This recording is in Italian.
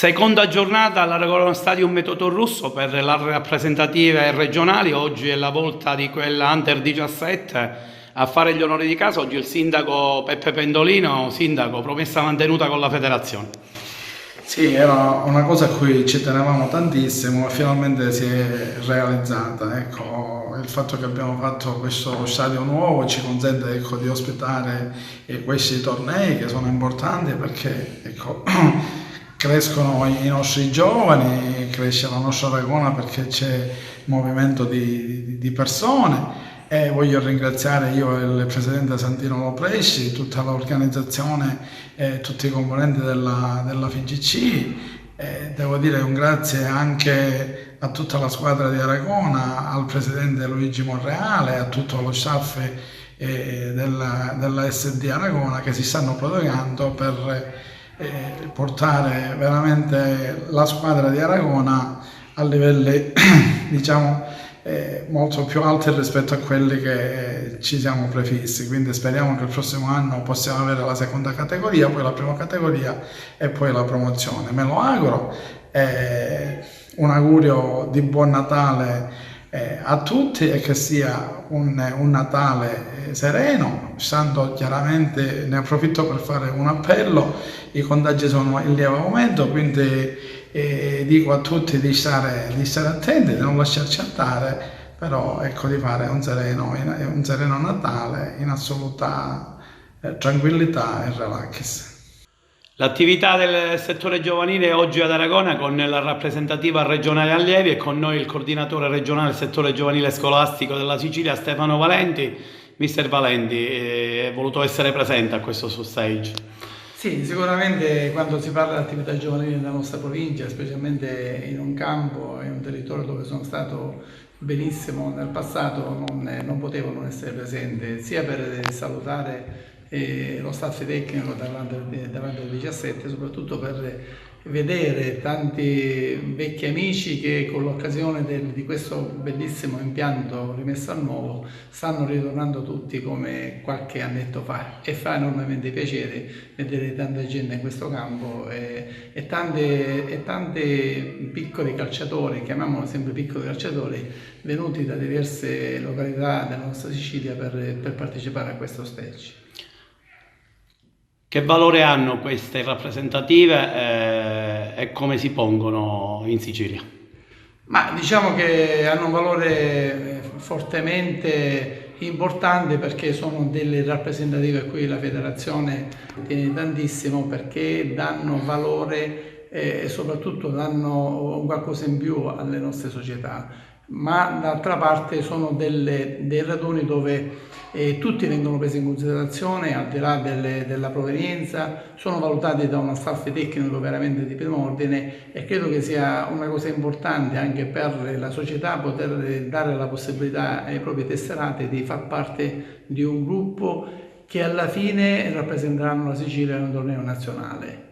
Seconda giornata all'Aragono Stadium Metodo Russo per le rappresentative regionali. Oggi è la volta di quella Under 17 a fare gli onori di casa. Oggi il sindaco Peppe Pendolino. Sindaco, promessa mantenuta con la federazione. Sì, era una cosa a cui ci tenevamo tantissimo e finalmente si è realizzata. Ecco, il fatto che abbiamo fatto questo stadio nuovo ci consente, ecco, di ospitare questi tornei che sono importanti perché, ecco, crescono i nostri giovani, cresce la nostra Aragona perché c'è movimento di persone. E voglio ringraziare io e il presidente Santino Lopresci, tutta l'organizzazione e tutti i componenti della FIGC. Devo dire un grazie anche a tutta la squadra di Aragona, al presidente Luigi Monreale, a tutto lo staff della SD Aragona che si stanno prodigando per portare veramente la squadra di Aragona a livelli diciamo molto più alti rispetto a quelli che ci siamo prefissi, quindi speriamo che il prossimo anno possiamo avere la seconda categoria, poi la prima categoria e poi la promozione. Me lo auguro, un augurio di buon Natale a tutti e che sia un Natale sereno. Stando chiaramente, ne approfitto per fare un appello: i contagi sono in lieve aumento, quindi dico a tutti di stare attenti, di non lasciarci andare, però ecco, di fare un sereno Natale in assoluta tranquillità e relax. L'attività del settore giovanile oggi ad Aragona con la rappresentativa regionale allievi e con noi il coordinatore regionale del settore giovanile scolastico della Sicilia, Stefano Valenti. Mister Valenti, è voluto essere presente a questo suo stage. Sì, sicuramente quando si parla di attività giovanili nella nostra provincia, specialmente in un campo e un territorio dove sono stato benissimo nel passato, non potevo non essere presente, sia per salutare lo staff tecnico davanti al 17, soprattutto per vedere tanti vecchi amici che con l'occasione di questo bellissimo impianto rimesso a nuovo stanno ritornando tutti come qualche annetto fa, e fa enormemente piacere vedere tanta gente in questo campo e tanti piccoli calciatori, chiamiamolo sempre piccoli calciatori, venuti da diverse località della nostra Sicilia per partecipare a questo stage. Che valore hanno queste rappresentative e come si pongono in Sicilia? Ma diciamo che hanno un valore fortemente importante perché sono delle rappresentative a cui la federazione tiene tantissimo, perché danno valore e soprattutto danno qualcosa in più alle nostre società. Ma d'altra parte sono dei raduni dove tutti vengono presi in considerazione al di là della provenienza, sono valutati da uno staff tecnico veramente di primo ordine, e credo che sia una cosa importante anche per la società poter dare la possibilità ai propri tesserati di far parte di un gruppo che alla fine rappresenteranno la Sicilia in un torneo nazionale.